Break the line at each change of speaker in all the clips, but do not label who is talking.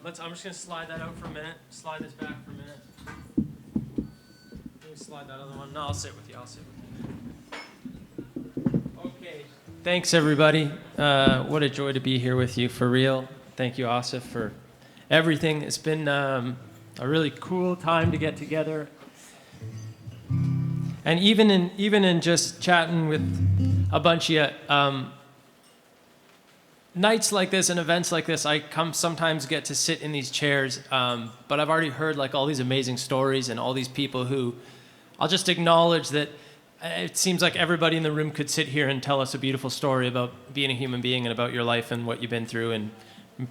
I'm just gonna slide that out for a minute. Slide this back for a minute. Let me slide that other one. No, I'll sit with you. Okay. Thanks, everybody. What a joy to be here with you, for real. Thank you, Asif, for everything. It's been a really cool time to get together. And even in just chatting with a bunch of you, nights like this and events like this, I sometimes get to sit in these chairs, but I've already heard like all these amazing stories and all these people who I'll just acknowledge that it seems like everybody in the room could sit here and tell us a beautiful story about being a human being and about your life and what you've been through, and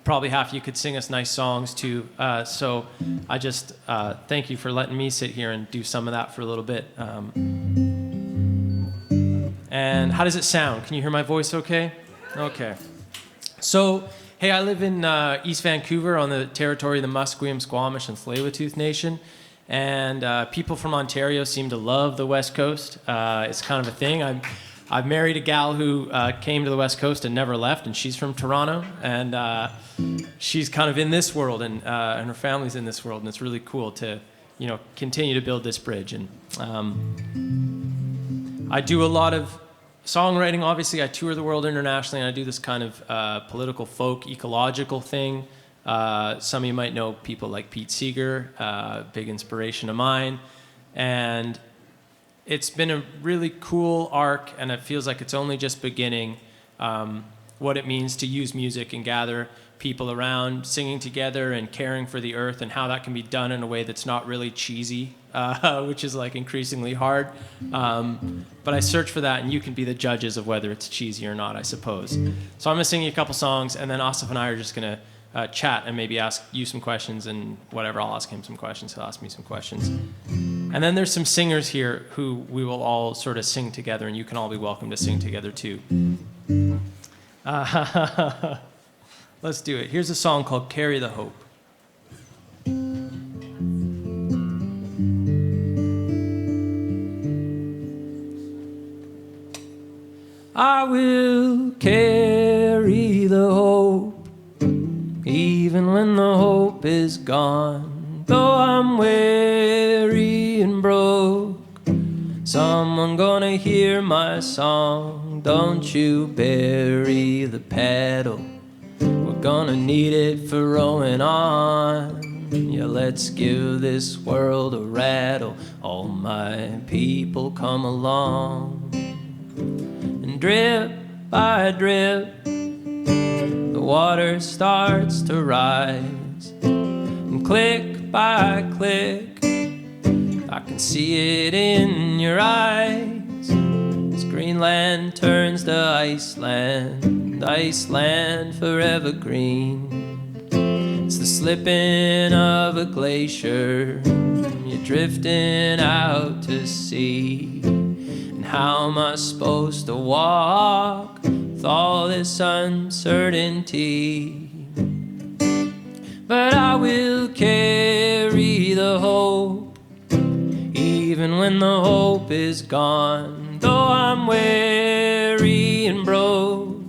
probably half of you could sing us nice songs too. So I just thank you for letting me sit here and do some of that for a little bit. And how does it sound? Can you hear my voice okay? Okay. So, hey, I live in East Vancouver on the territory of the Musqueam, Squamish, and Tsleil-Waututh Nation. And people from Ontario seem to love the West Coast. It's kind of a thing. I've married a gal who came to the West Coast and never left, and she's from Toronto. And she's kind of in this world, and her family's in this world. And it's really cool to, continue to build this bridge. And I do a lot of songwriting. Obviously, I tour the world internationally, and I do this kind of political folk, ecological thing. Some of you might know people like Pete Seeger, big inspiration of mine. And it's been a really cool arc, and it feels like it's only just beginning, what it means to use music and gather people around, singing together and caring for the earth, and how that can be done in a way that's not really cheesy, which is like increasingly hard. But I search for that, and you can be the judges of whether it's cheesy or not, I suppose. So I'm gonna sing you a couple songs, and then Asif and I are just gonna chat and maybe ask you some questions, and whatever, I'll ask him some questions, he'll ask me some questions. And then there's some singers here who we will all sort of sing together, and you can all be welcome to sing together too. Let's do it. Here's a song called Carry the Hope. I will carry the hope, even when the hope is gone. Though I'm weary and broke, someone gonna hear my song. Don't you bury the pedal, we're gonna need it for rowing on. Yeah, let's give this world a rattle. All my people come along. And drip by drip, the water starts to rise. And click by click, I can see it in your eyes. As Greenland turns to Iceland, Iceland forever green. It's the slipping of a glacier, you're drifting out to sea. And how am I supposed to walk with all this uncertainty? But I will carry the hope, even when the hope is gone. Though I'm weary and broke,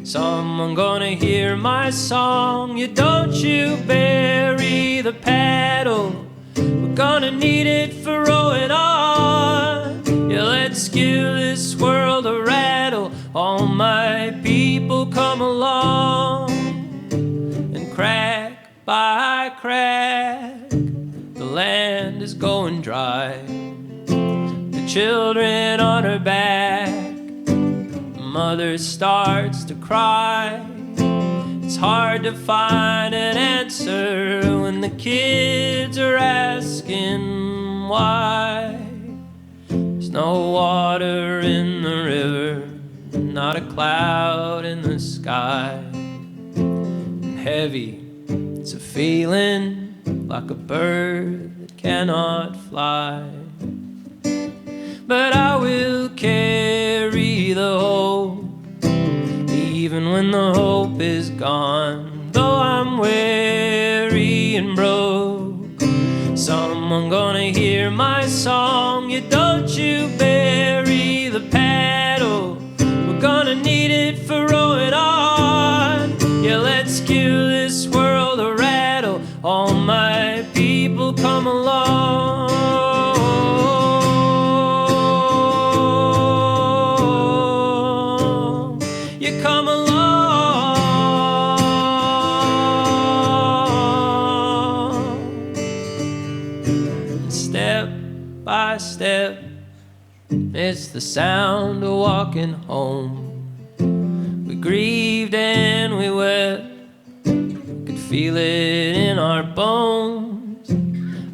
someone gonna hear my song. Yeah, don't you bury the paddle, we're gonna need it for rowing on. Yeah, let's give this world a rattle. All my people come along. And crack by crack, the land is going dry. The children on her back, the mother starts to cry. It's hard to find an answer when the kids are asking why. There's no water in the river, not a cloud in the sky. And heavy, it's a feeling like a bird that cannot fly. But I will carry the hope, even when the hope is gone. Though I'm weary and broke, someone gonna hear my song. Yeah, don't you bury the paddle, we're gonna need it for rowing on. Yeah, let's give this world a ride. all my people come along. You come along. Step by step, it's the sound of walking home. We grieved and we wept, could feel it in our bones.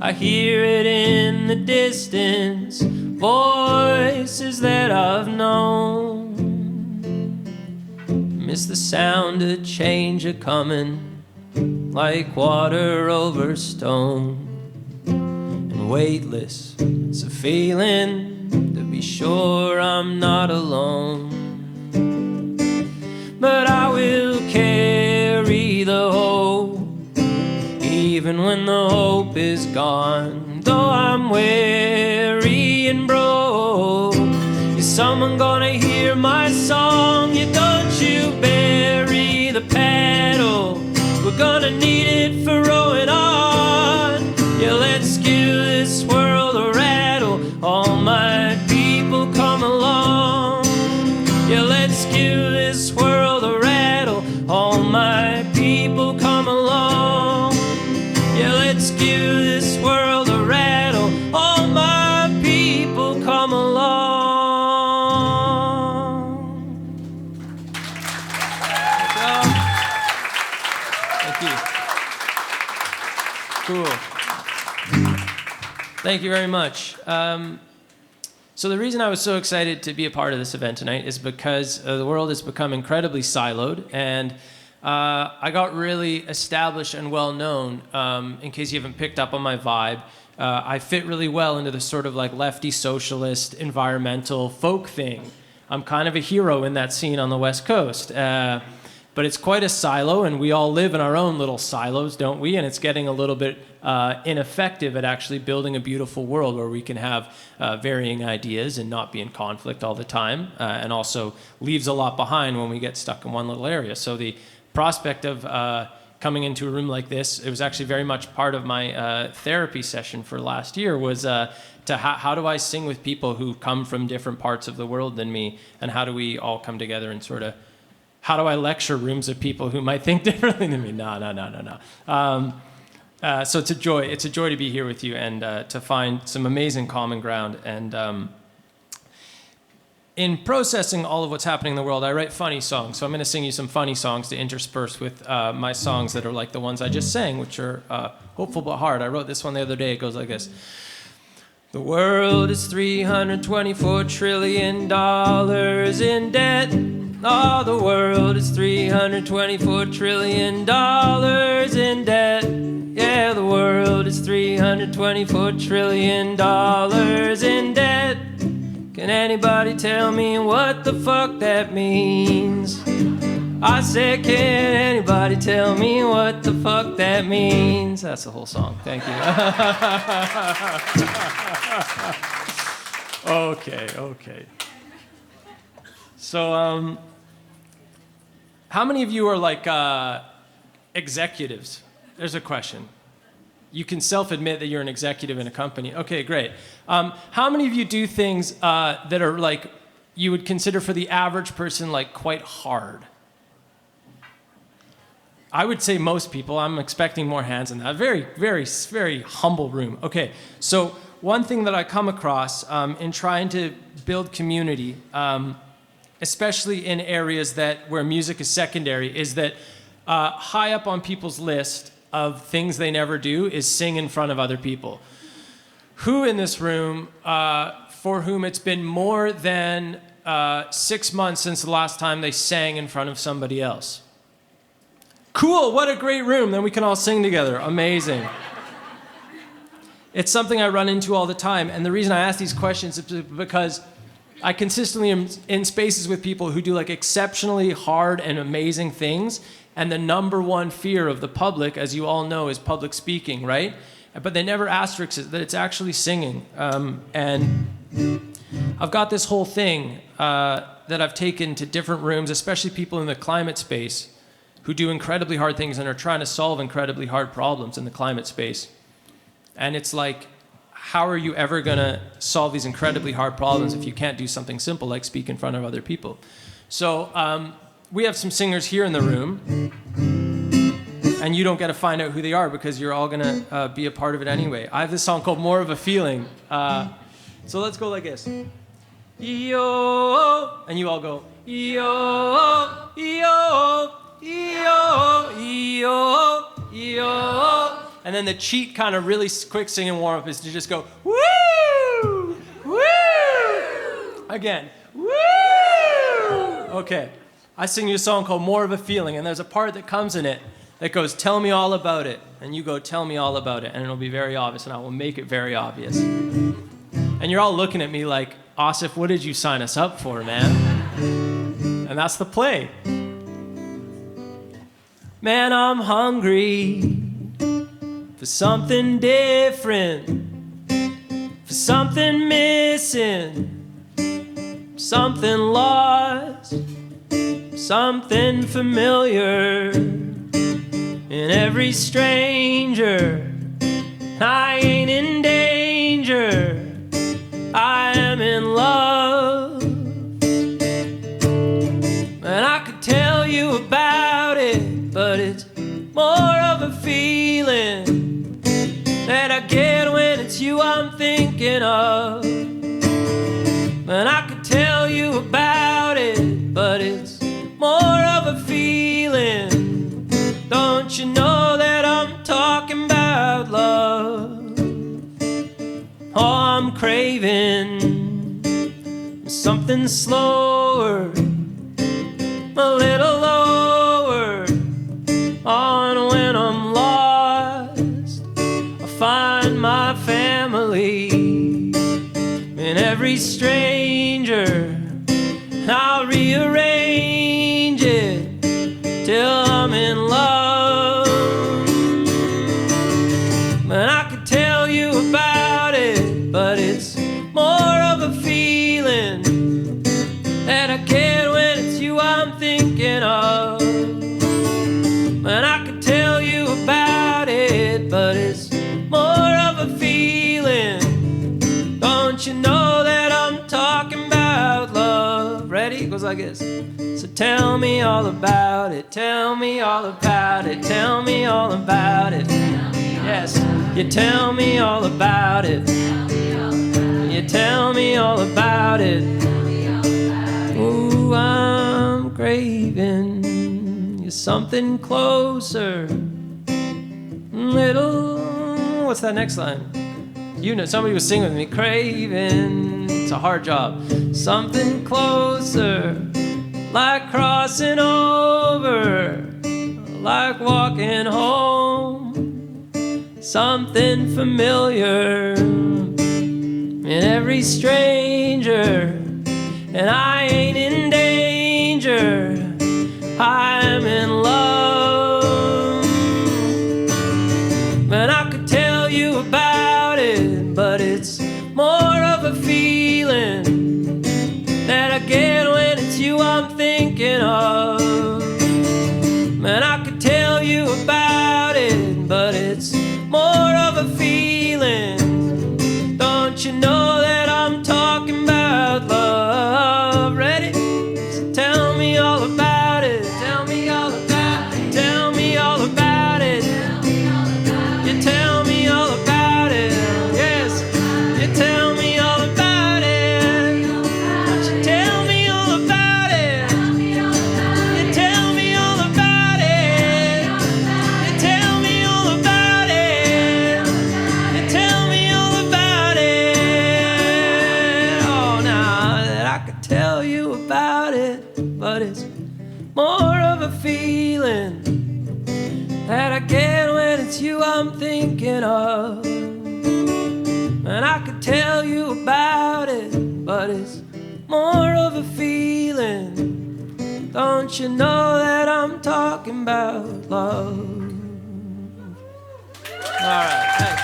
I hear it in the distance, voices that I've known. Miss the sound of change a-comin', like water over stone. And weightless, it's a feeling to be sure I'm not alone. But I will carry the hope, even when the hope is gone. Though I'm weary and broke, is someone gonna hear my song? You don't you bury the paddle, we're gonna need it for rowing on. Yeah, let's give this world a rattle, all my people come along. Yeah, let's give this world a rattle, all my people come along. Yeah, let's give this world a rattle, all my people come along. Thank you. Cool. Thank you very much. So the reason I was so excited to be a part of this event tonight is because the world has become incredibly siloed, and I got really established and well known. In case you haven't picked up on my vibe, I fit really well into the sort of like lefty socialist environmental folk thing. I'm kind of a hero in that scene on the West Coast. But it's quite a silo, and we all live in our own little silos, don't we? And it's getting a little bit ineffective at actually building a beautiful world where we can have varying ideas and not be in conflict all the time, and also leaves a lot behind when we get stuck in one little area. So the prospect of coming into a room like this, it was actually very much part of my therapy session for last year, was how do I sing with people who come from different parts of the world than me, and how do we all come together and sort of, how do I lecture rooms of people who might think differently than me? No. So it's a joy. It's a joy to be here with you and to find some amazing common ground. And in processing all of what's happening in the world, I write funny songs. So I'm going to sing you some funny songs to intersperse with my songs that are like the ones I just sang, which are hopeful but hard. I wrote this one the other day. It goes like this. The world is $324 trillion in debt. Oh, the world is $324 trillion in debt. Yeah, the world is $324 trillion in debt. Can anybody tell me what the fuck that means? I said, can anybody tell me what the fuck that means? That's the whole song. Thank you. Okay. So, how many of you are like executives? There's a question. You can self-admit that you're an executive in a company. Okay, great. How many of you do things that are like you would consider for the average person like quite hard? I would say most people. I'm expecting more hands than that. Very, very, very humble room. Okay, so one thing that I come across in trying to build community, especially in areas where music is secondary, is that high up on people's list of things they never do is sing in front of other people. Who in this room, for whom it's been more than 6 months since the last time they sang in front of somebody else? Cool, what a great room. Then we can all sing together. Amazing. It's something I run into all the time. And the reason I ask these questions is because I consistently am in spaces with people who do like exceptionally hard and amazing things. And the number one fear of the public, as you all know, is public speaking, right? But they never asterisk it, that it's actually singing. And I've got this whole thing that I've taken to different rooms, especially people in the climate space, who do incredibly hard things and are trying to solve incredibly hard problems in the climate space. And it's like, how are you ever going to solve these incredibly hard problems if you can't do something simple like speak in front of other people? So we have some singers here in the room, and you don't get to find out who they are because you're all going to be a part of it anyway. I have this song called More of a Feeling. So let's go like this. Yo, and you all go, yo, yo, yo, yo, yo. And then the cheat kind of really quick singing warm-up is to just go, woo, woo. Again, woo. Okay, I sing you a song called More of a Feeling, and there's a part that comes in it that goes, tell me all about it. And you go, tell me all about it. And it'll be very obvious, and I will make it very obvious. And you're all looking at me like, Asif, what did you sign us up for, man? And that's the play. Man, I'm hungry for something different, for something missing, something lost, something familiar in every stranger. I ain't in danger, I am in love. And I could tell you about it, but it's more of a feeling that I get when it's you I'm thinking of. And I could tell you about it, but it's more of a feeling. Don't you know that I'm talking about love? Oh, I'm craving something slower, a little lower on when I'm lost. I find my family in every stranger. I'll rearrange it till I'm in love. And I could tell you about it, but it's more of a feeling that I get when it's you I'm thinking of. And I could tell you about it, but it's more of a feeling. Don't you know that I'm talking about love? Ready? It goes like this. So tell me all about it, tell me all about it, tell me all about it. Yes, you tell me all about it. You tell me all about it. Ooh, I'm craving you something closer. Little, what's that next line? You know, somebody was singing with me. Craving, it's a hard job. Something closer, like crossing over, like walking home. Something familiar in every stranger. And I ain't in danger, I'm in love. And I could tell you about it, but it's more of a feeling that I get when it's you I'm thinking of. And I could tell you about it, but it's more of a feeling. Don't you know that I'm talking about love? Ready? So tell me all about it. Tell me all about it. Tell me all about it. You tell me all about it. Yes, you tell me all about it. Won't you tell me all about it? You tell me all about it. You tell me all about it. You tell me all about it. Oh, now that I could tell you about it, but it's more of a feeling that I get when it's you I'm thinking of. And I could tell you about it, but it's more of a feeling. Don't you know that I'm talking about love? All right,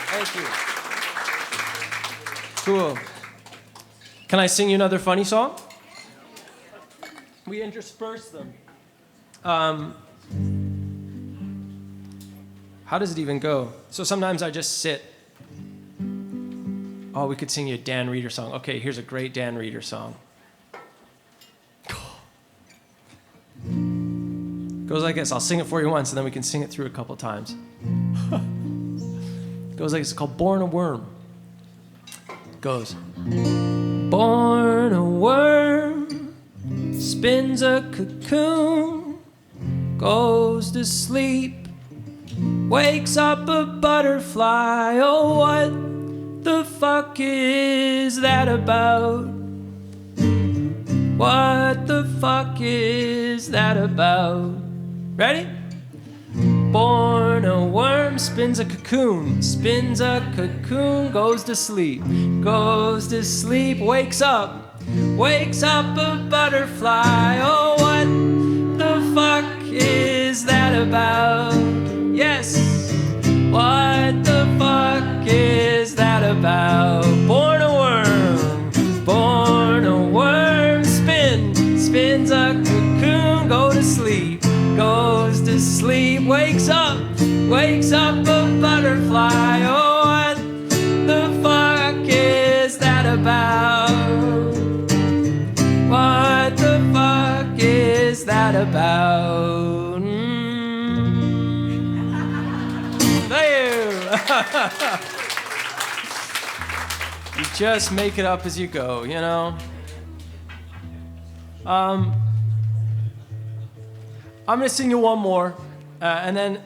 thank you. Cool. Can I sing you another funny song? we intersperse them. How does it even go? So sometimes I just sit. Oh, we could sing you a Dan Reeder song. Okay, here's a great Dan Reeder song. Goes like this. I'll sing it for you once, and then we can sing it through a couple times. Goes like this. It's called Born a Worm. Goes. Born a worm, spins a cocoon, goes to sleep, wakes up a butterfly. Oh, what the fuck is that about? What the fuck is that about? Ready? Born a worm, spins a cocoon, goes to sleep, wakes up a butterfly. Oh, what the fuck is that about? Yes, what the fuck is that about? Born a worm, spins a cocoon, goes to sleep, wakes up a butterfly. Oh, what the fuck is that about? What the fuck is that about? There you. You just make it up as you go, you know? I'm gonna sing you one more, and then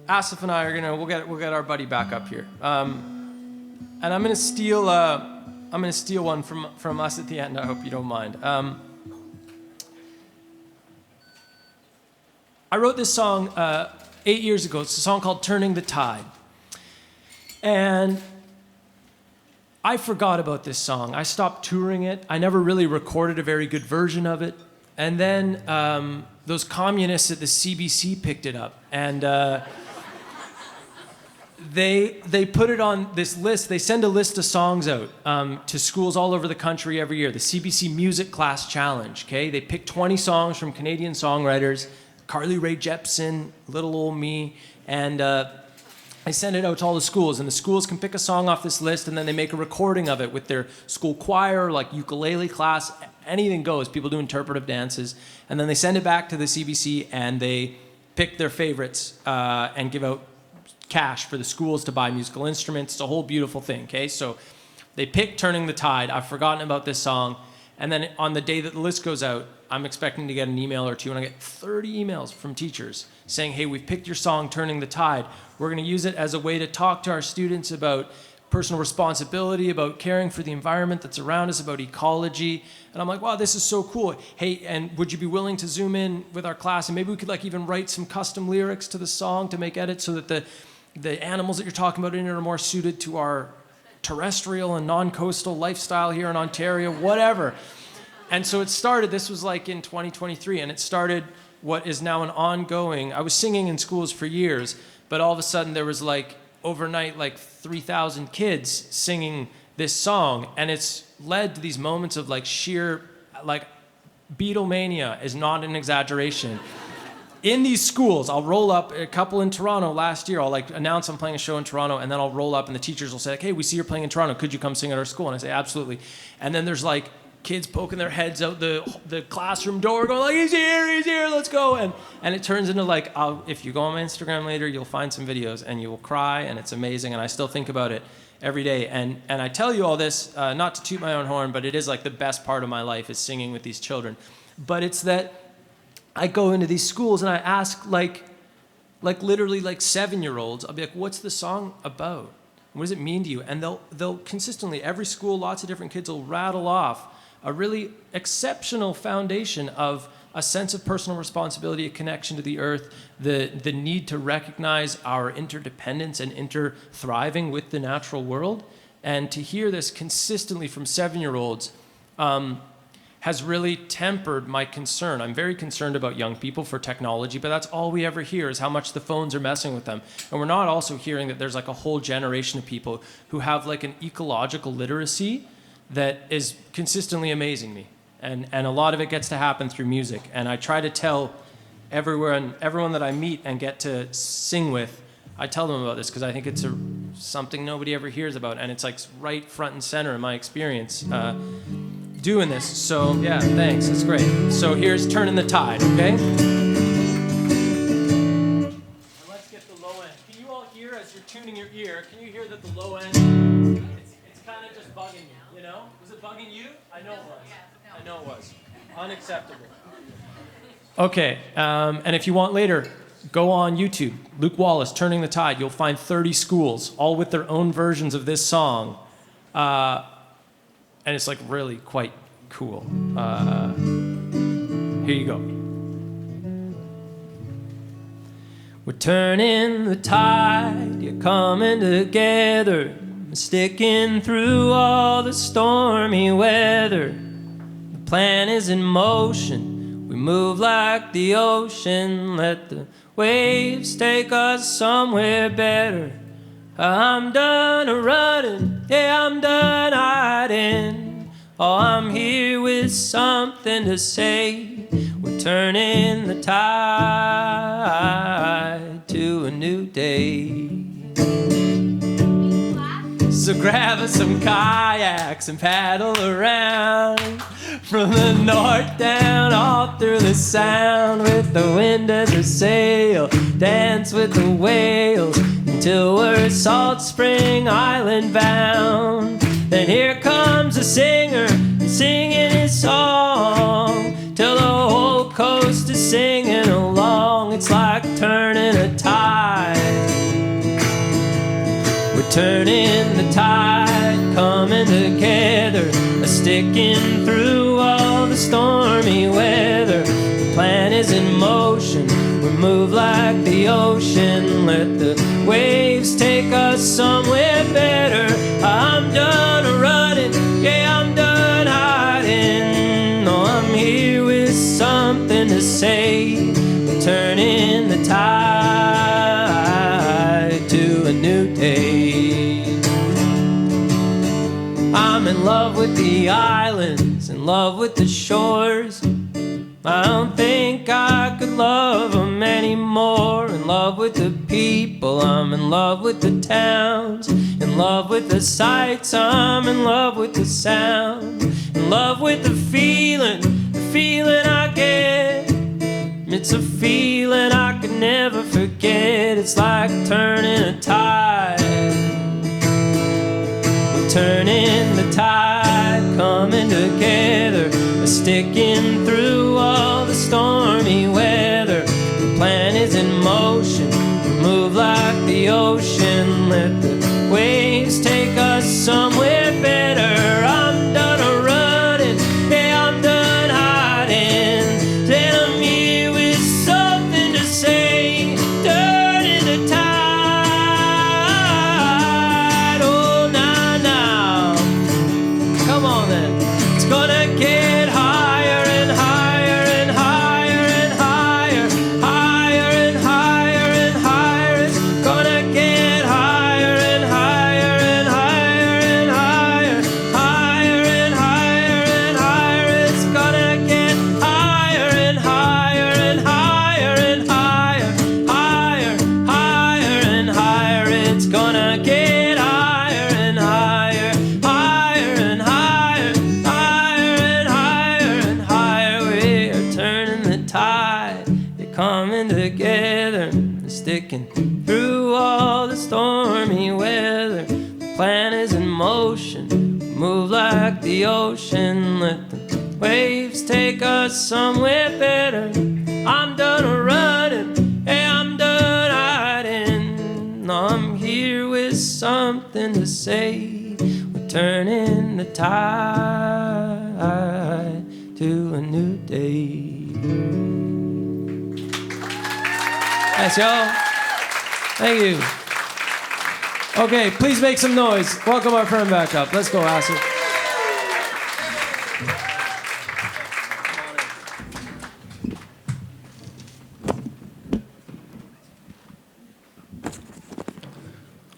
Asif and I are we'll get our buddy back up here, and I'm gonna steal one from us at the end. I hope you don't mind. I wrote this song 8 years ago. It's a song called "Turning the Tide," and I forgot about this song. I stopped touring it. I never really recorded a very good version of it, and then those communists at the CBC picked it up, and they put it on this list. They send a list of songs out to schools all over the country every year, the CBC Music Class Challenge, okay? They pick 20 songs from Canadian songwriters, Carly Rae Jepsen, Little Ol' Me, and they send it out to all the schools, and the schools can pick a song off this list, and then they make a recording of it with their school choir, like ukulele class. Anything goes. People do interpretive dances. And then they send it back to the CBC, and they pick their favorites and give out cash for the schools to buy musical instruments. It's a whole beautiful thing, okay? So they pick Turning the Tide. I've forgotten about this song. And then on the day that the list goes out, I'm expecting to get an email or two, and I get 30 emails from teachers saying, hey, we've picked your song, Turning the Tide. We're going to use it as a way to talk to our students about personal responsibility, about caring for the environment that's around us, about ecology. And I'm like, wow, this is so cool. Hey, and would you be willing to zoom in with our class? And maybe we could like even write some custom lyrics to the song to make edits so that the animals that you're talking about in it are more suited to our terrestrial and non-coastal lifestyle here in Ontario, whatever. And so it started, this was like in 2023, and it started what is now an ongoing, I was singing in schools for years, but all of a sudden there was like, overnight, like 3,000 kids singing this song, and it's led to these moments of like sheer, like Beatlemania is not an exaggeration. In these schools, I'll roll up, a couple in Toronto last year, I'll like announce I'm playing a show in Toronto, and then I'll roll up and the teachers will say, like, hey, we see you're playing in Toronto, could you come sing at our school? And I say, absolutely. And then there's like kids poking their heads out the classroom door going like, he's here, let's go. And it turns into like, if you go on my Instagram later, you'll find some videos and you will cry, and it's amazing, and I still think about it every day. And I tell you all this, not to toot my own horn, but it is like the best part of my life is singing with these children. But it's that I go into these schools and I ask like literally like 7-year-olds, I'll be like, what's the song about? What does it mean to you? And they'll consistently, every school, lots of different kids will rattle off a really exceptional foundation of a sense of personal responsibility, a connection to the earth, the need to recognize our interdependence and inter-thriving with the natural world. And to hear this consistently from 7-year-olds has really tempered my concern. I'm very concerned about young people for technology, but that's all we ever hear is how much the phones are messing with them. And we're not also hearing that there's like a whole generation of people who have like an ecological literacy that is consistently amazing me. And a lot of it gets to happen through music. And I try to tell everyone that I meet and get to sing with, I tell them about this because I think it's something nobody ever hears about. And it's like right front and center in my experience doing this. So yeah, thanks. That's great. So here's Turning the Tide, okay? And let's get the low end. Can you all hear as you're tuning your ear? Can you hear that the low end, it's kind of just bugging you, you know? Was it bugging you? I know it was. I know it was. Unacceptable. Okay, and if you want later, go on YouTube. Luke Wallace, Turning the Tide. You'll find 30 schools, all with their own versions of this song. And it's like really quite cool. Here you go. We're turning the tide, you're coming together, sticking through all the stormy weather. The plan is in motion, we move like the ocean, let the waves take us somewhere better. I'm done running, yeah, I'm done hiding. Oh, I'm here with something to say. We're turning the tide to a new day. So grab us some kayaks and paddle around from the north down all through the sound with the wind as a sail. Dance with the whales until we're Salt Spring Island bound. Then here comes a singer singing his song till the whole coast is singing along. It's like turning a tide. We're turning the tide, coming together, sticking through all the stormy weather. The plan is in motion, we move like the ocean, let the waves take us somewhere better. I'm done running, yeah, I'm done hiding. No, I'm here with something to say. We're turning the tide to a new day. I'm in love with the islands, in love with the shores. I don't think I could love them anymore. In love with the people, I'm in love with the towns. In love with the sights, I'm in love with the sound. In love with the feeling I get. It's a feeling I could never forget. It's like turning a tide. We're turning the tide, coming together, sticking through all the stormy weather. The plan is in motion, we move like the ocean, let the waves take us somewhere better. I'm done running, yeah, I'm done hiding. Then I'm here with something to say, turning the tide. Oh, now, come on then. It's gonna get higher and higher and higher and higher, higher and higher and higher. It's gonna get higher and higher and higher and higher, higher and higher and higher. It's gonna get higher and higher and higher and higher, higher, higher and higher. It's gonna get higher and higher, higher and higher, higher and higher and higher. We're turning the tide, they're coming together, they're sticking through all the stormy weather. The plan is in motion, move like the ocean, let the waves take us somewhere better. I'm done running, yeah, I'm done hiding. No, I'm here with something to say. We're turning the tide to a new day. Thanks, y'all. Thank you. Okay, please make some noise. Welcome our friend back up. Let's go, Acid.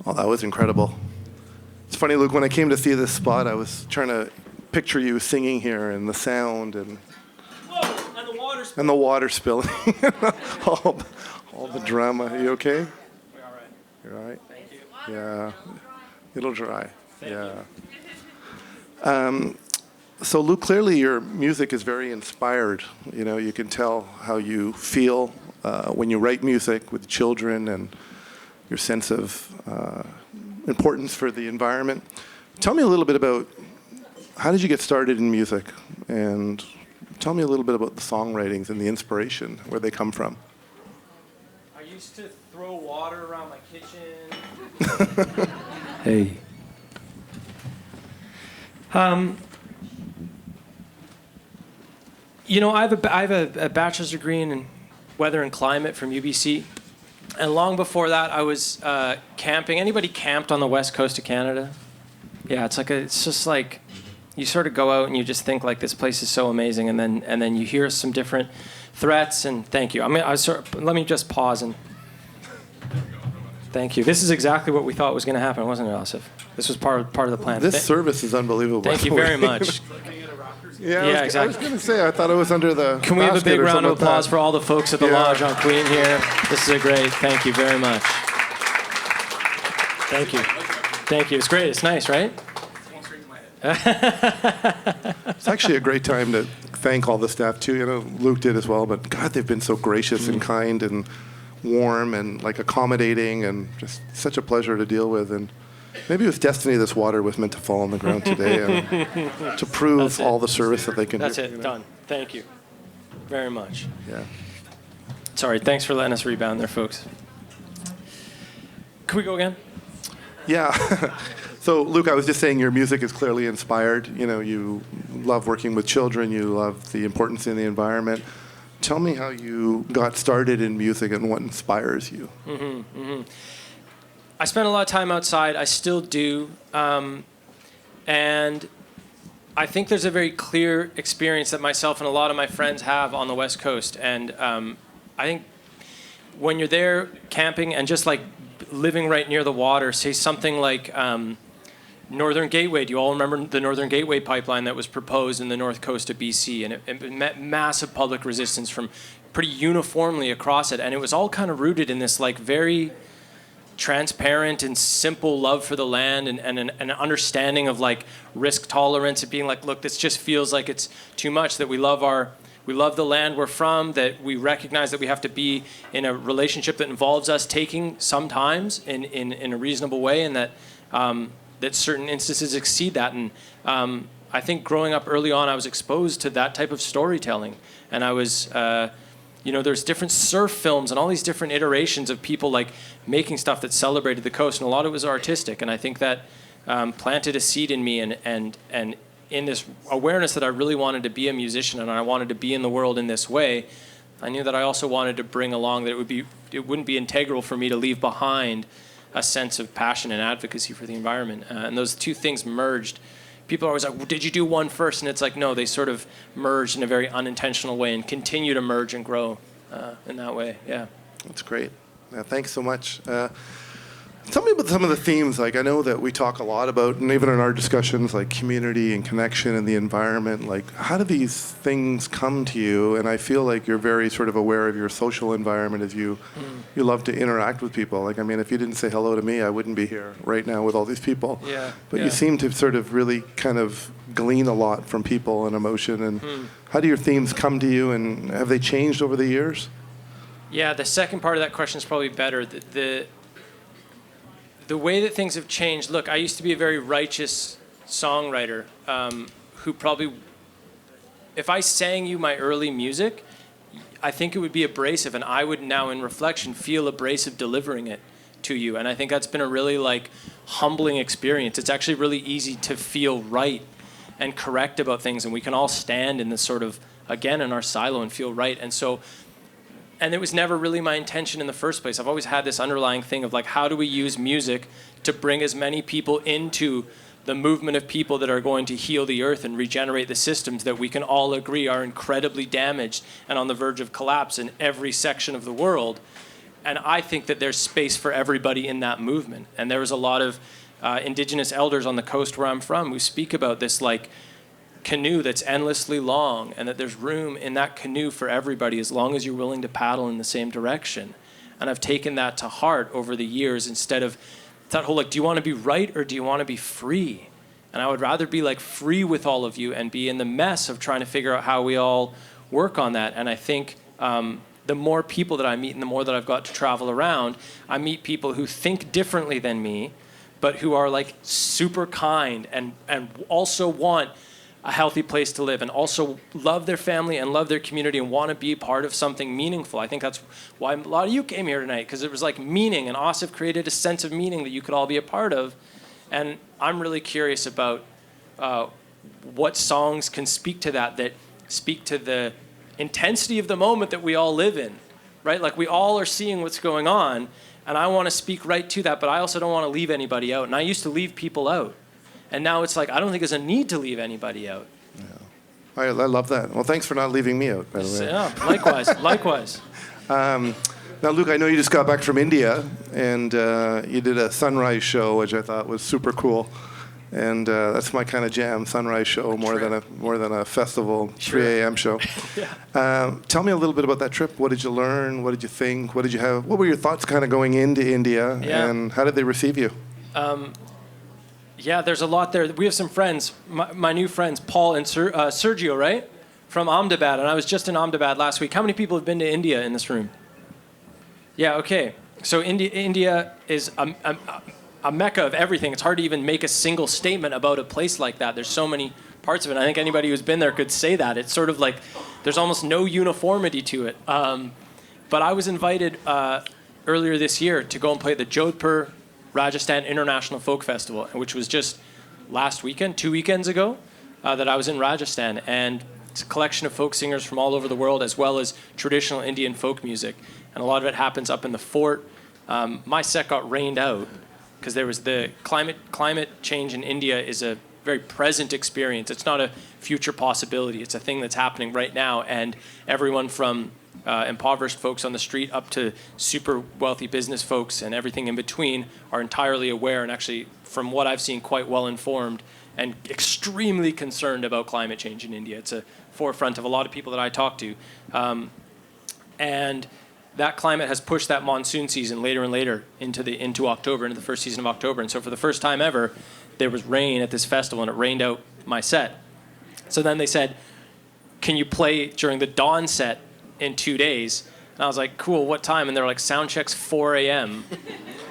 Oh, that was incredible. It's funny, Luke, when I came to see this spot, I was trying to picture you singing here and the sound and
And the water
and the water spilling, all the drama. Are you okay?
We're all right.
You're all right.
Thank you.
Yeah, it'll dry.
Thank
Yeah. So Luke, clearly your music is very inspired. You know, you can tell how you feel when you write music with children and your sense of importance for the environment. Tell me a little bit about how did you get started in music, and tell me a little bit about the songwritings and the inspiration, where they come from.
I used to throw water around my kitchen. Hey. You know, I have a bachelor's degree in weather and climate from UBC. And long before that, I was camping. Anybody camped on the west coast of Canada? Yeah, it's just like you sort of go out and you just think like this place is so amazing, and then you hear some different threats. And thank you. Let me just pause and thank you. This is exactly what we thought was going to happen, wasn't it, Asif? This was part of the plan.
This service is unbelievable.
Thank you very much.
Yeah,
exactly.
I was going to say, I thought it was under the.
Can we have a big round of applause
like
for all the folks at the Lodge on Queen here? This is a great. Thank you very much. Thank you. Thank you. It's great. It's nice, right?
It's actually a great time to thank all the staff too. You know, Luke did as well, but God, they've been so gracious and kind and warm and like accommodating, and just such a pleasure to deal with. And maybe it was destiny this water was meant to fall on the ground today to prove all the service that they can do.
That's it. Done. Thank you very much.
Yeah.
Sorry. Thanks for letting us rebound there, folks. Can we go again?
Yeah. So, Luke, I was just saying your music is clearly inspired. You know, you love working with children. You love the importance in the environment. Tell me how you got started in music and what inspires you.
I spent a lot of time outside. I still do. And I think there's a very clear experience that myself and a lot of my friends have on the West Coast. And I think when you're there camping and just like living right near the water, say something like Northern Gateway. Do you all remember the Northern Gateway pipeline that was proposed in the north coast of BC? And it met massive public resistance from pretty uniformly across it. And it was all kind of rooted in this like very transparent and simple love for the land and an understanding of like risk tolerance and being like, look, this just feels like it's too much, that we love the land we're from, that we recognize that we have to be in a relationship that involves us taking sometimes in a reasonable way, and that that certain instances exceed that. And I think growing up early on, I was exposed to that type of storytelling. And I was, there's different surf films and all these different iterations of people like making stuff that celebrated the coast. And a lot of it was artistic. And I think that planted a seed in me and in this awareness that I really wanted to be a musician and I wanted to be in the world in this way. I knew that I also wanted to bring along that it wouldn't be integral for me to leave behind a sense of passion and advocacy for the environment. And those two things merged. People are always like, well, did you do one first? And it's like, no, they sort of merged in a very unintentional way and continue to merge and grow in that way. Yeah.
That's great. Yeah, thanks so much. Tell me about some of the themes. Like, I know that we talk a lot about, and even in our discussions, like community and connection and the environment. Like, how do these things come to you? And I feel like you're very sort of aware of your social environment as you love to interact with people. Like, I mean, if you didn't say hello to me, I wouldn't be here right now with all these people.
Yeah.
But you seem to sort of really kind of glean a lot from people and emotion. And how do your themes come to you, and have they changed over the years?
Yeah, the second part of that question is probably better. The way that things have changed, look, I used to be a very righteous songwriter who probably, if I sang you my early music, I think it would be abrasive, and I would now, in reflection, feel abrasive delivering it to you. And I think that's been a really like humbling experience. It's actually really easy to feel right and correct about things, and we can all stand in this sort of, again, in our silo and feel right. And it was never really my intention in the first place. I've always had this underlying thing of like, how do we use music to bring as many people into the movement of people that are going to heal the earth and regenerate the systems that we can all agree are incredibly damaged and on the verge of collapse in every section of the world. And I think that there's space for everybody in that movement. And there was a lot of Indigenous elders on the coast where I'm from who speak about this like canoe that's endlessly long, and that there's room in that canoe for everybody as long as you're willing to paddle in the same direction. And I've taken that to heart over the years, instead of that whole, like, do you want to be right or do you want to be free? And I would rather be like free with all of you and be in the mess of trying to figure out how we all work on that. And I think the more people that I meet and the more that I've got to travel around, I meet people who think differently than me, but who are like super kind and also want a healthy place to live and also love their family and love their community and want to be part of something meaningful. I think that's why a lot of you came here tonight, because it was like meaning, and Asif created a sense of meaning that you could all be a part of. And I'm really curious about what songs can speak to that speak to the intensity of the moment that we all live in, right? Like, we all are seeing what's going on, and I want to speak right to that, but I also don't want to leave anybody out. And I used to leave people out. And now it's like, I don't think there's a need to leave anybody out.
Yeah. I love that. Well, thanks for not leaving me out, by the way.
Yeah, likewise.
Now, Luke, I know you just got back from India, and you did a sunrise show, which I thought was super cool. And that's my kind of jam, sunrise show, more than a festival, 3 a.m. show.
Yeah.
Tell me a little bit about that trip. What did you learn? What did you think? What did you have? What were your thoughts kind of going into India?
Yeah.
And how did they receive you?
Yeah, there's a lot there. We have some friends, my new friends, Paul and Sergio, right? From Ahmedabad. And I was just in Ahmedabad last week. How many people have been to India in this room? Yeah, okay. So India is a mecca of everything. It's hard to even make a single statement about a place like that. There's so many parts of it. I think anybody who's been there could say that. It's sort of like there's almost no uniformity to it. But I was invited earlier this year to go and play at the Jodhpur Rajasthan International Folk Festival, which was just last weekend, 2 weekends ago, that I was in Rajasthan. And it's a collection of folk singers from all over the world, as well as traditional Indian folk music. And a lot of it happens up in the fort. My set got rained out because there was the climate change in India is a very present experience. It's not a future possibility. It's a thing that's happening right now. And everyone from impoverished folks on the street up to super wealthy business folks and everything in between are entirely aware and actually, from what I've seen, quite well informed and extremely concerned about climate change in India. It's a forefront of a lot of people that I talk to. And that climate has pushed that monsoon season later and later into October, into the first season of October. And so for the first time ever, there was rain at this festival, and it rained out my set. So then they said, can you play during the dawn set in 2 days? And I was like, cool, what time? And they were like, sound check's 4 a.m.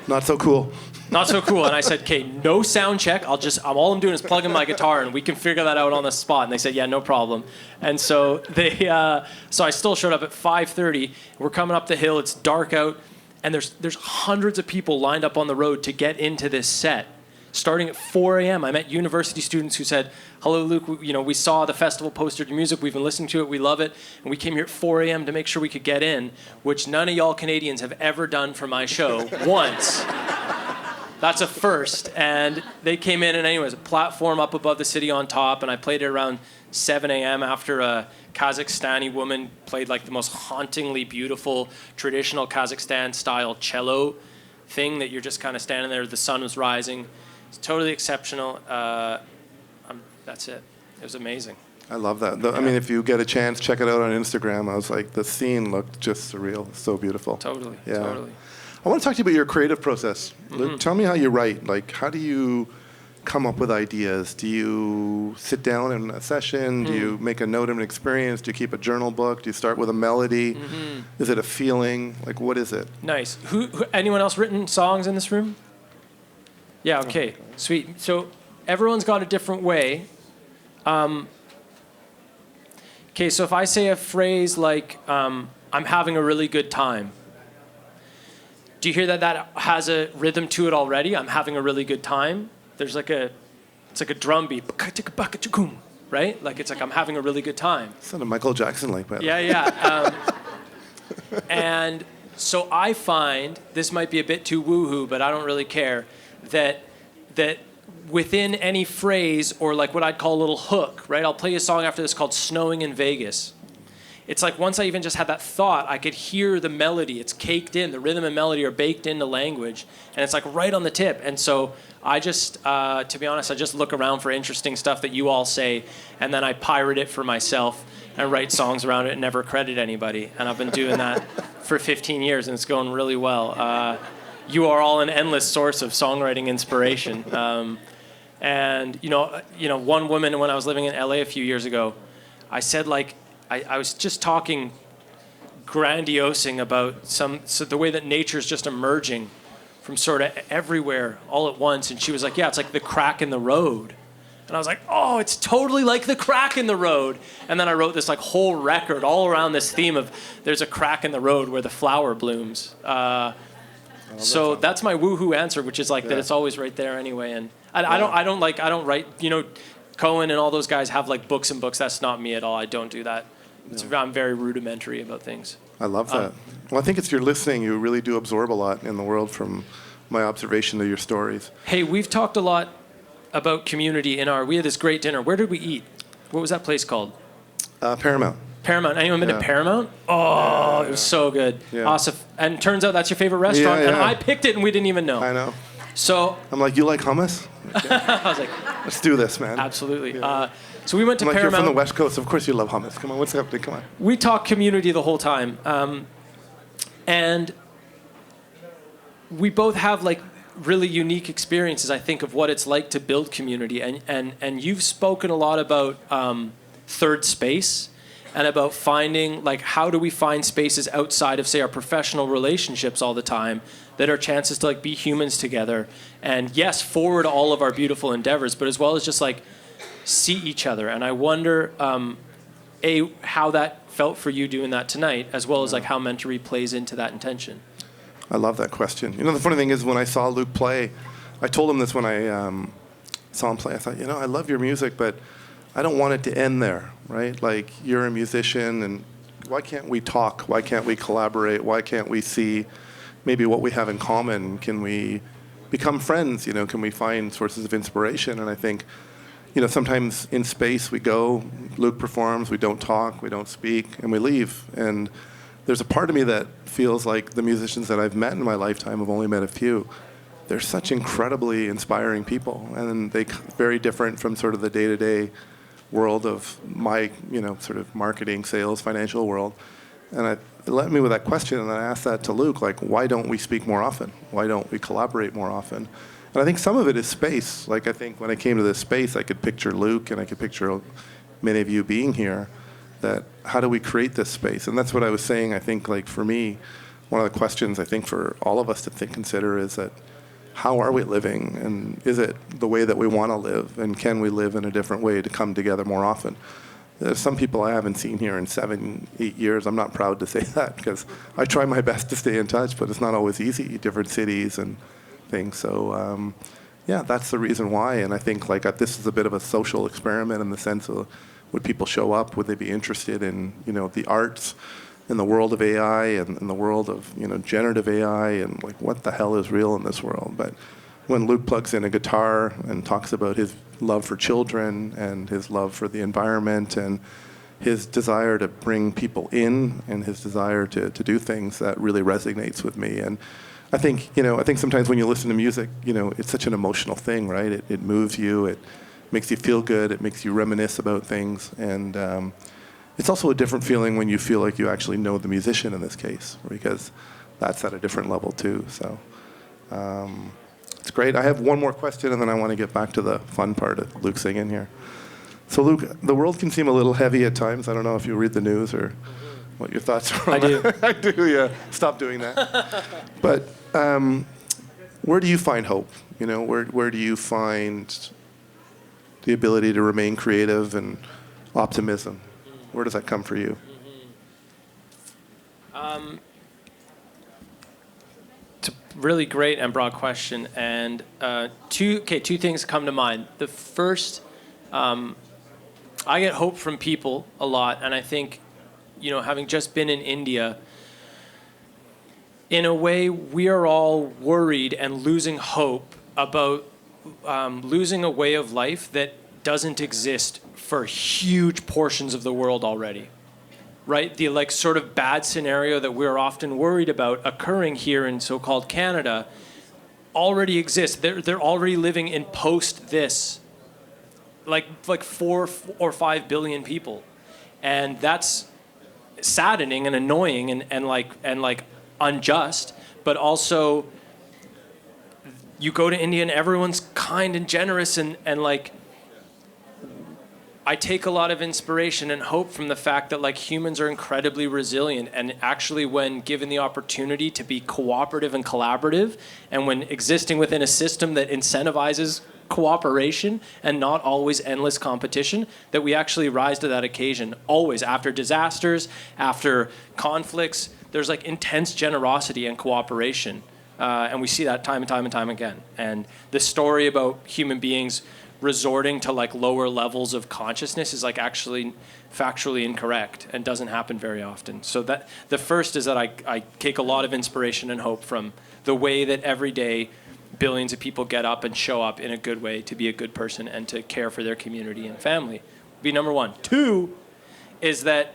Not so cool.
Not so cool. And I said, okay, no sound check. All I'm doing is plugging my guitar, and we can figure that out on the spot. And they said, yeah, no problem. And so so I still showed up at 5:30. We're coming up the hill. It's dark out, and there's hundreds of people lined up on the road to get into this set. Starting at 4 a.m., I met university students who said, hello, Luke, we saw the festival posted your music. We've been listening to it. We love it. And we came here at 4 a.m. to make sure we could get in, which none of y'all Canadians have ever done for my show once. That's a first. And they came in, and anyways, a platform up above the city on top, and I played it around 7 a.m. after a Kazakhstani woman played like the most hauntingly beautiful traditional Kazakhstan-style cello thing that you're just kind of standing there. The sun was rising. It's totally exceptional. That's it. It was amazing.
I love that. I mean, if you get a chance, check it out on Instagram. I was like, the scene looked just surreal. It's so beautiful.
Totally.
Yeah.
Totally.
I want to talk to you about your creative process. Luke, tell me how you write. Like, how do you come up with ideas? Do you sit down in a session? Do you make a note of an experience? Do you keep a journal book? Do you start with a melody? Is it a feeling? Like, what is it?
Nice. Who anyone else written songs in this room? Yeah, okay. Sweet. So everyone's got a different way. Okay, so if I say a phrase like, I'm having a really good time, do you hear that has a rhythm to it already? I'm having a really good time. There's it's like a drum beat, right? Like it's like I'm having a really good time.
Sounded Michael Jackson-like, by the way.
Yeah. And so I find, this might be a bit too woohoo, but I don't really care, that within any phrase or like what I'd call a little hook, right? I'll play you a song after this called Snowing in Vegas. it's like once I even just had that thought, I could hear the melody. It's caked in. The rhythm and melody are baked into language, and it's like right on the tip. And so I just, to be honest, I just look around for interesting stuff that you all say, and then I pirate it for myself and write songs around it and never credit anybody. And I've been doing that for 15 years, and it's going really well. You are all an endless source of songwriting inspiration. And one woman, when I was living in LA a few years ago, I said, like, I was just talking, grandiosing about the way that nature's just emerging from sort of everywhere all at once. And she was like, yeah, it's like the crack in the road. And I was like, oh, it's totally like the crack in the road. And then I wrote this like whole record all around this theme of there's a crack in the road where the flower blooms. So that's my woohoo answer, which is like that it's always right there anyway. And I don't write, Cohen and all those guys have like books and books. That's not me at all. I don't do that. I'm very rudimentary about things.
I love that. Well, I think it's your listening. You really do absorb a lot in the world from my observation of your stories.
Hey, we've talked a lot about community we had this great dinner. Where did we eat? What was that place called?
Paramount.
Paramount. Anyone been to Paramount? Oh, it was so good. Yeah. Awesome. And turns out that's your favorite restaurant. And I picked it and we didn't even know.
I know.
So
I'm like, you like hummus?
I was like,
let's do this, man.
Absolutely. Yeah. So we went to
Paramount. You're from the West Coast. Of course you love hummus. Come on, what's happening? Come on.
We talk community the whole time. And we both have like really unique experiences, I think, of what it's like to build community. And you've spoken a lot about third space and about finding, like, how do we find spaces outside of, say, our professional relationships all the time that are chances to, like, be humans together and, yes, forward all of our beautiful endeavors, but as well as just, like, see each other. And I wonder, how that felt for you doing that tonight, as well as, like, how Mentoree plays into that intention.
I love that question. The funny thing is when I saw Luke play, I told him this when I saw him play. I thought, I love your music, but I don't want it to end there, right? Like, you're a musician, and why can't we talk? Why can't we collaborate? Why can't we see maybe what we have in common? Can we become friends? Can we find sources of inspiration? And I think, sometimes in space we go, Luke performs, we don't talk, we don't speak, and we leave. And there's a part of me that feels like the musicians that I've met in my lifetime, I've only met a few, they're such incredibly inspiring people, and they're very different from sort of the day-to-day world of my, sort of marketing, sales, financial world. And it led me with that question, and I asked that to Luke, like, why don't we speak more often? Why don't we collaborate more often? And I think some of it is space. Like, I think when I came to this space, I could picture Luke, and I could picture many of you being here, that how do we create this space? And that's what I was saying. I think, like, for me, one of the questions I think for all of us to consider is that, how are we living? And is it the way that we want to live? And can we live in a different way to come together more often? There's some people I haven't seen here in 7, 8 years. I'm not proud to say that because I try my best to stay in touch, but it's not always easy, different cities and things. So, that's the reason why. And I think, like, this is a bit of a social experiment in the sense of, would people show up? Would they be interested in, the arts, in the world of AI, and in the world of, generative AI, and, like, what the hell is real in this world? But when Luke plugs in a guitar and talks about his love for children and his love for the environment and his desire to bring people in and his desire to do things, that really resonates with me. And I think, sometimes when you listen to music, it's such an emotional thing, right? It moves you, it makes you feel good, it makes you reminisce about things, and it's also a different feeling when you feel like you actually know the musician in this case, because that's at a different level too. So it's great. I have one more question, and then I want to get back to the fun part of Luke singing here. So Luke, the world can seem a little heavy at times. I don't know if you read the news or what your thoughts are on that. I do, yeah. Stop doing that. But where do you find hope? Where do you find the ability to remain creative and optimism? Where does that come for you?
It's a really great and broad question, and two things come to mind. The first, I get hope from people a lot, and I think, having just been in India, in a way, we are all worried and losing hope about losing a way of life that doesn't exist for huge portions of the world already, right? The like sort of bad scenario that we're often worried about occurring here in so-called Canada already exists. They're already living in post this, like 4 or 5 billion people, and that's saddening and annoying and like unjust. But also, you go to India and everyone's kind and generous and like. I take a lot of inspiration and hope from the fact that like humans are incredibly resilient, and actually when given the opportunity to be cooperative and collaborative, and when existing within a system that incentivizes cooperation and not always endless competition, that we actually rise to that occasion always. After disasters, after conflicts, there's like intense generosity and cooperation, and we see that time and time and time again. And the story about human beings resorting to like lower levels of consciousness is like actually factually incorrect and doesn't happen very often. So that the first is that I take a lot of inspiration and hope from the way that every day billions of people get up and show up in a good way to be a good person and to care for their community and family. Be number one. Two is that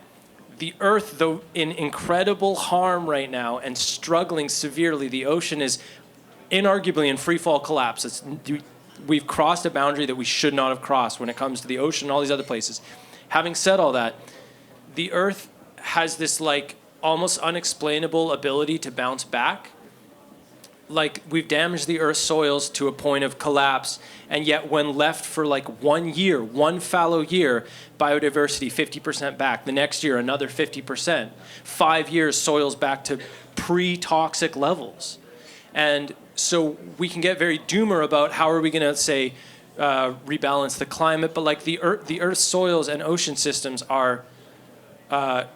the earth, though in incredible harm right now and struggling severely, the ocean is inarguably in free fall collapse. We've crossed a boundary that we should not have crossed when it comes to the ocean and all these other places. Having said all that, the earth has this like almost unexplainable ability to bounce back. Like we've damaged the earth's soils to a point of collapse, and yet when left for like 1 year, one fallow year, biodiversity 50% back. The next year, another 50%. 5 years, soils back to pre-toxic levels. And so we can get very doomer about how are we going to say rebalance the climate, but like the Earth's soils and ocean systems are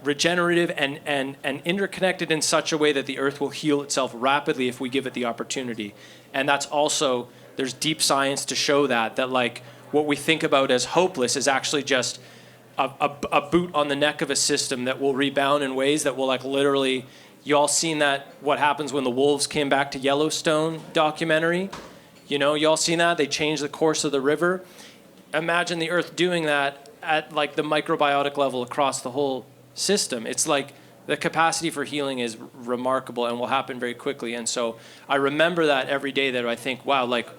regenerative and interconnected in such a way that the Earth will heal itself rapidly if we give it the opportunity. And that's also, there's deep science to show that like what we think about as hopeless is actually just a boot on the neck of a system that will rebound in ways that will like literally. You all seen that, what happens when the wolves came back to Yellowstone documentary? You know, you all seen that? They changed the course of the river. Imagine the earth doing that at like the microbiotic level across the whole system. It's like the capacity for healing is remarkable and will happen very quickly. And so I remember that every day that I think, wow, like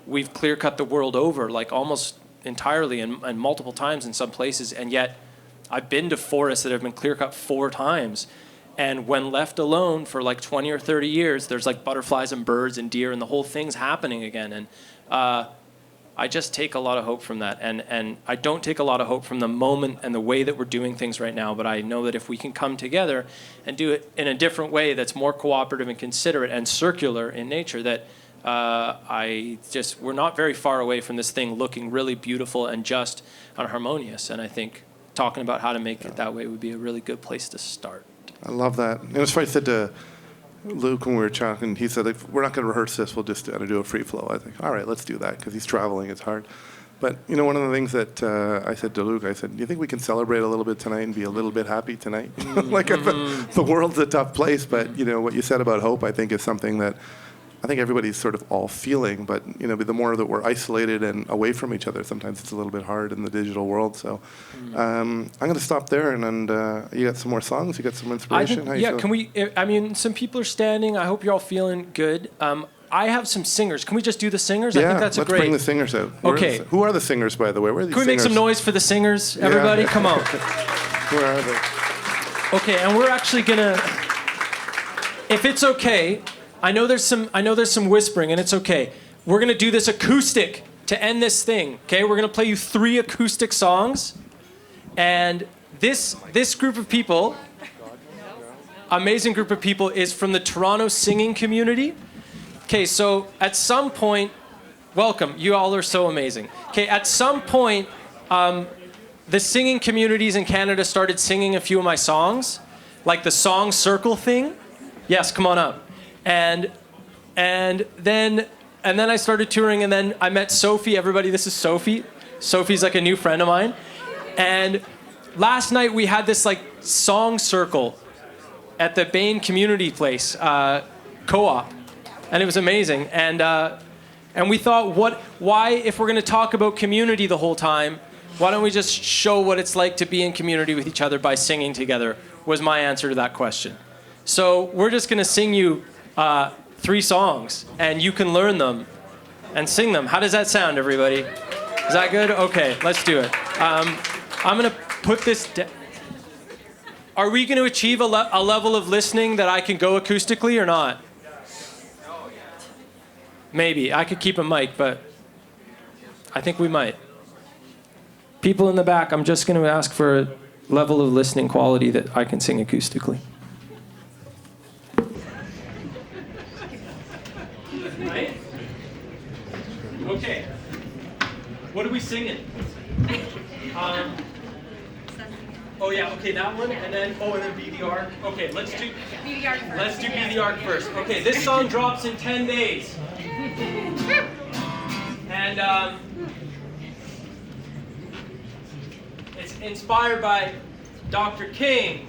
we've clear cut the world over, like almost entirely and multiple times in some places. And yet I've been to forests that have been clear cut 4 times. And when left alone for like 20 or 30 years, there's like butterflies and birds and deer and the whole thing's happening again. And I just take a lot of hope from that. And I don't take a lot of hope from the moment and the way that we're doing things right now. But I know that if we can come together and do it in a different way that's more cooperative and considerate and circular in nature, that we're not very far away from this thing looking really beautiful and just and harmonious. And I think talking about how to make it that way would be a really good place to start.
I love that. And it's funny, I said to Luke when we were talking, he said, like, we're not going to rehearse this, we'll just do a free flow. I think, all right, let's do that, because he's traveling, it's hard. But, you know, one of the things that I said to Luke, I said, do you think we can celebrate a little bit tonight and be a little bit happy tonight? Like, the world's a tough place, but, you know, what you said about hope, I think, is something that I think everybody's sort of all feeling, but, you know, the more that we're isolated and away from each other, sometimes it's a little bit hard in the digital world. So I'm going to stop there, and you got some more songs? You got some inspiration?
Can we, I mean, some people are standing. I hope you're all feeling good. I have some singers. Can we just do the singers?
Yeah,
I think that's
let's bring the singers out.
Okay.
Who are the singers, by the way? Where are these
Can we make
singers?
some noise for the singers, everybody?
Yeah.
Come on.
Where are they?
Okay, and we're actually going to, if it's okay, I know there's some whispering, and it's okay. We're going to do this acoustic to end this thing, okay? We're going to play you 3 acoustic songs. And this group of people, amazing group of people, is from the Toronto singing community. Okay, so at some point, welcome. You all are so amazing. Okay, at some point, the singing communities in Canada started singing a few of my songs, like the song circle thing. Yes, come on up. And then I started touring, and then I met Sophie. Everybody, this is Sophie. Sophie's like a new friend of mine. And last night we had this like song circle at the Bain Community Place co-op, and it was amazing. And we thought, why, if we're going to talk about community the whole time, Why don't we just show what it's like to be in community with each other by singing together, was my answer to that question. So we're just going to sing you 3 songs, and you can learn them and sing them. How does that sound, everybody? Is that good? Okay, let's do it. I'm going to put this down. Are we going to achieve a level of listening that I can go acoustically or not? Maybe. I could keep a mic, but I think we might. People in the back, I'm just going to ask for a level of listening quality that I can sing acoustically. Right? Okay. What are we singing? Oh yeah, okay, that one, and then Be the Ark. Okay, let's do Be the Ark first. Let's do Be the Ark first. Okay, this song drops in 10 days. And it's inspired by Dr. King.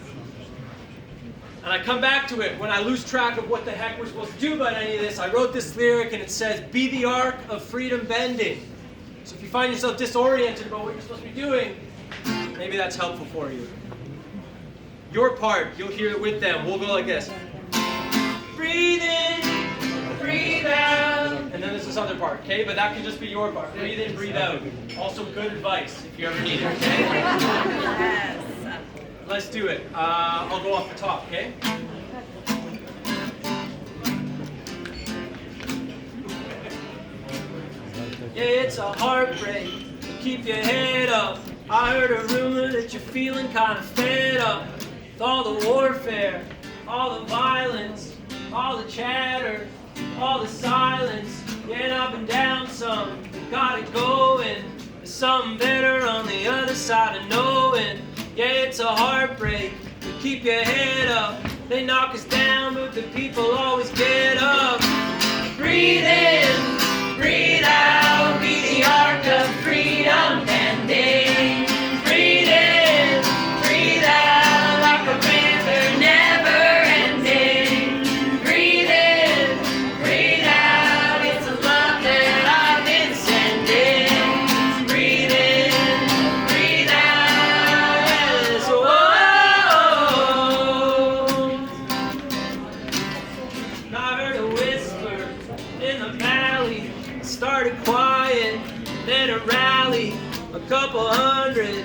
And I come back to it when I lose track of what the heck we're supposed to do about any of this. I wrote this lyric and it says, be the arc of freedom bending. So if you find yourself disoriented about what you're supposed to be doing, maybe that's helpful for you. Your part, you'll hear it with them. We'll go like this. Breathe in, breathe out. And then there's this other part, okay? But that can just be your part. Breathe in, breathe out. Also good advice if you ever need it, okay? Yes. Let's do it. I'll go off the top, okay? Yeah, it's a heartbreak. Keep your head up. I heard a rumor that you're feeling kind of fed up with all the warfare, all the violence, all the chatter, all the silence. Yeah, I've been down some, got it going. There's something better on the other side of knowing. Yeah, it's a heartbreak, but keep your head up. They knock us down, but the people always get up. Breathe in, breathe out, be the ark of freedom bending. Breathe in, breathe out, like a river never ending. Breathe in, breathe out, it's a love that I've been sending. Breathe in, breathe out, yes, whoa. I heard a whisper in the valley, started quiet, then a rally, a couple hundred,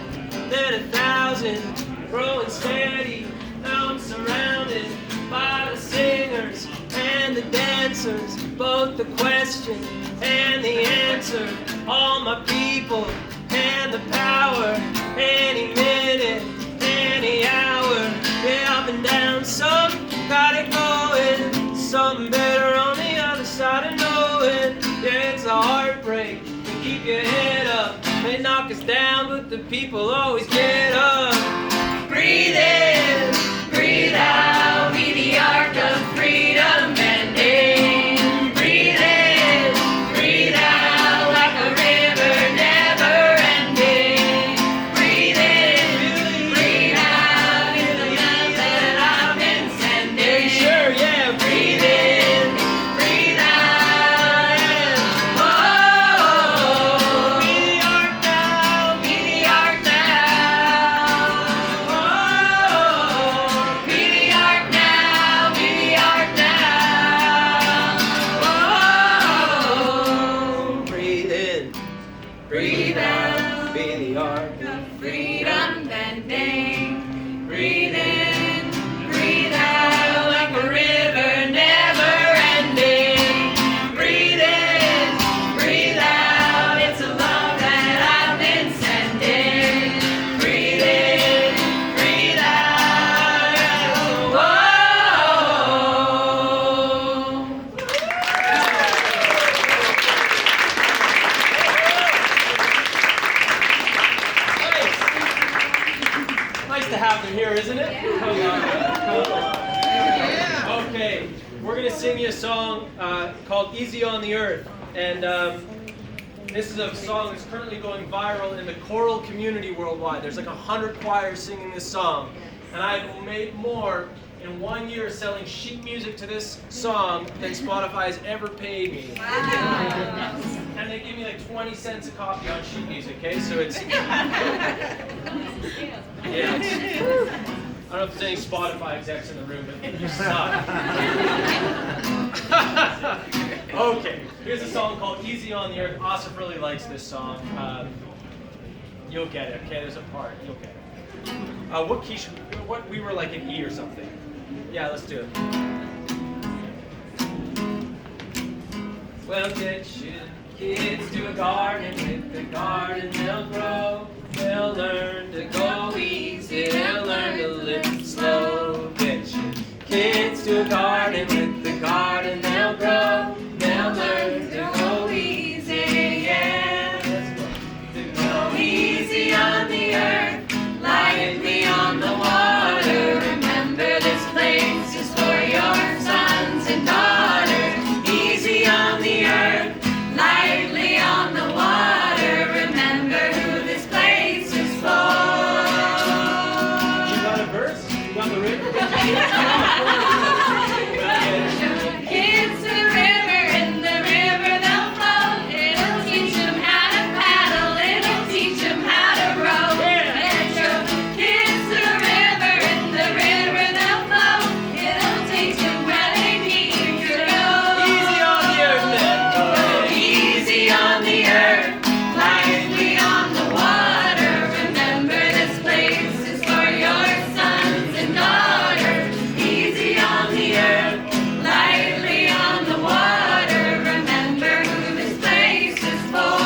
then 1,000, growing steady. Now I'm surrounded by the singers and the dancers, both the question and the answer. All my people and the power, any minute, any hour. Yeah, up and down some, got it going. Something better on the other side of knowing. Yeah, it's a heartbreak, but keep your head up. They knock us down, but the people always get up. Breathe in, breathe out, be the ark of freedom bending. Breathe in, breathe out, like a river never ending. Breathe in, breathe out, in the love that I've been sending. Sure, yeah, breathe in, breathe out, yeah. Whoa, be the ark now, be the ark now. Whoa, be the ark now, be the ark now. Whoa, breathe in, breathe out, be the ark of freedom bending. Breathe in, breathe out, like a river never ending. Breathe in, breathe out, it's a love that I've been sending. Breathe in, breathe out, whoa. Nice to have them here, isn't it? Come on. Okay, we're going to sing you a song called Easy on the Earth. And this is a song that's currently going viral in the choral community worldwide. There's like 100 choirs singing this song. And I've made more in 1 year selling sheet music to this song than Spotify has ever paid me. Wow. and they give me like 20 cents a copy on sheet music, okay? So it's... Yeah, I don't know if there's any Spotify execs in the room, but you suck. Okay, here's a song called Easy on the Earth. Asif really likes this song. You'll get it, okay? There's a part, you'll get it. What key should we were like an E or something. Yeah, let's do it. Well, get your kids to a garden, with the garden they'll grow. They'll learn to go easy, they'll learn to live slow. Get your kids to a garden, with the garden they'll grow. They'll learn to go easy, yeah. To go easy on the earth, lightly on the water. Remember this place is for your sons and daughters. Easy on the earth, lightly on the water. Remember who this place is for. You got a verse? You got the river? Kids to the river, in the river they'll float. It'll teach them how to paddle, it'll teach them how to row. Get your kids to the river, in the river they'll float. It'll teach them where they need to go. Easy on the earth then. Go easy on the earth, lightly on the water. Remember this place is for your sons and daughters. Easy on the earth, lightly on the water. Remember who this place is for.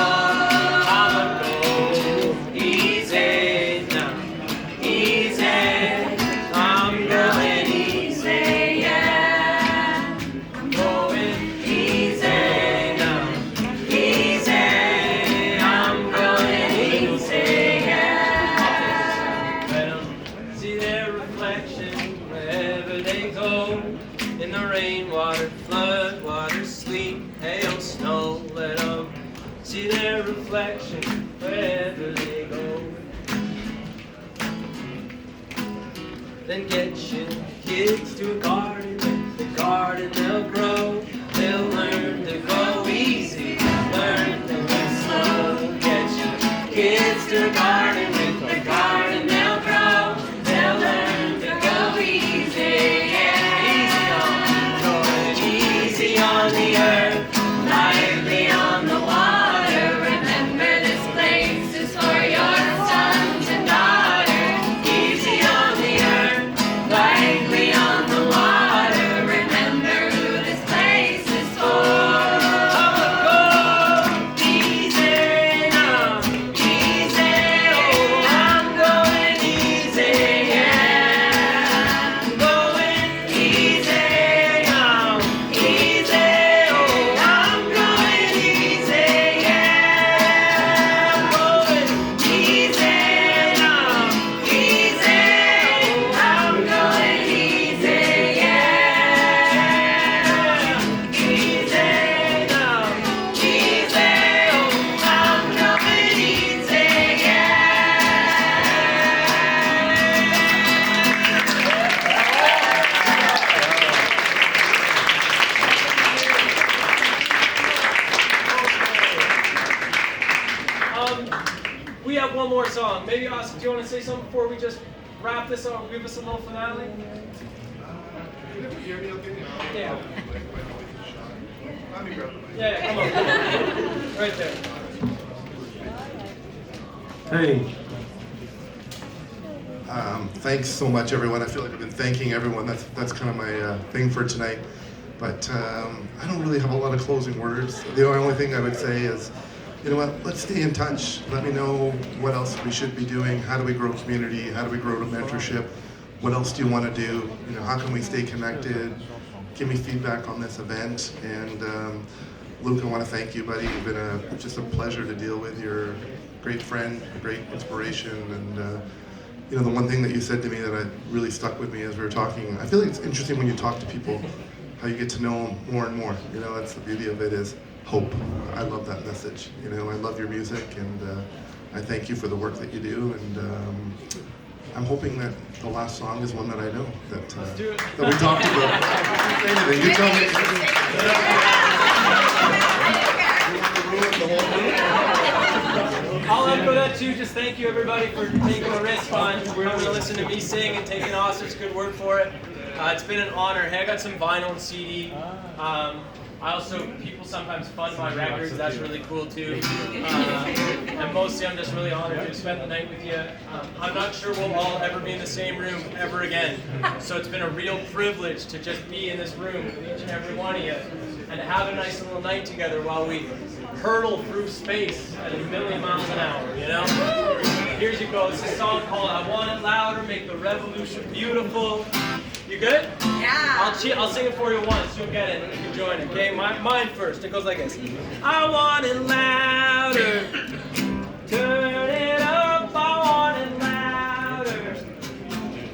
I'ma go easy now, easy. I'm going easy, yeah. I'm going easy now, easy. I'm going easy, yeah. Let 'em see their reflection wherever they go. In the rainwater, flood water, sleet, hail, snow. Let 'em see their reflection wherever they go. Then get your kids to a garden, with the garden they'll grow. They'll learn to go easy, learn to live slow. Get your kids to a garden, with the garden they'll grow. They'll learn to go easy, yeah. Easy on the earth, lightly on the water. Remember this place is for your sons and daughters. Easy on the earth, lightly on the water. Remember who this place is for. I'ma go easy now, easy. Oh, I'm going easy, yeah. I'm going easy now, easy. Oh, I'm going easy, yeah. I'm going easy now, easy. Oh, I'm going easy, yeah. Easy now, easy. Oh, I'm going easy, yeah. We have one more song. Maybe, Asif, do you want to say something before we just wrap this up? Give us a little finale? Yeah. Yeah, come on. Right there.
Hey,
Thanks so much, everyone. I feel like I've been thanking everyone. That's kind of my thing for tonight. But I don't really have a lot of closing words. The only thing I would say is, you know what, let's stay in touch. Let me know what else we should be doing. How do we grow community? How do we grow to mentorship? What else do you want to do? You know, how can we stay connected? Give me feedback on this event. And Luke, I want to thank you, buddy. You've been just a pleasure to deal with. You're a great friend, a great inspiration. And you know, the one thing that you said to me that really stuck with me as we were talking, I feel like it's interesting when you talk to people, how you get to know them more and more. You know, that's the beauty of it, is hope. I love that message. You know, I love your music, and I thank you for the work that you do. And I'm hoping that the last song is one that I know, that we talked about. Anything, you tell me.
I'll echo that too. Just thank you everybody for taking a risk on coming to listen to me sing and taking Oscar's good word for it. It's been an honor. Hey, I got some vinyl and CD. I also, people sometimes fund my records. That's really cool too. And mostly I'm just really honored to have spent the night with you. I'm not sure we'll all ever be in the same room ever again. So it's been a real privilege to just be in this room with each and every one of you and have a nice little night together while we hurtle through space at 1,000,000 miles an hour, you know? Here you go. It's a song called I Want It Louder, Make the Revolution Beautiful. You good?
Yeah.
I'll sing it for you once. You'll get it. You can join it. Okay, mine first. It goes like this. I want it louder. Turn it up. I want it louder.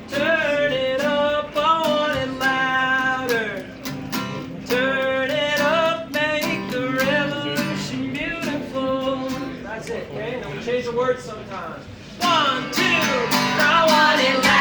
Turn it up. I want it louder. Turn it up. Make the revolution beautiful. That's it. Okay. Then we change the words sometimes. 1, 2. I want it louder.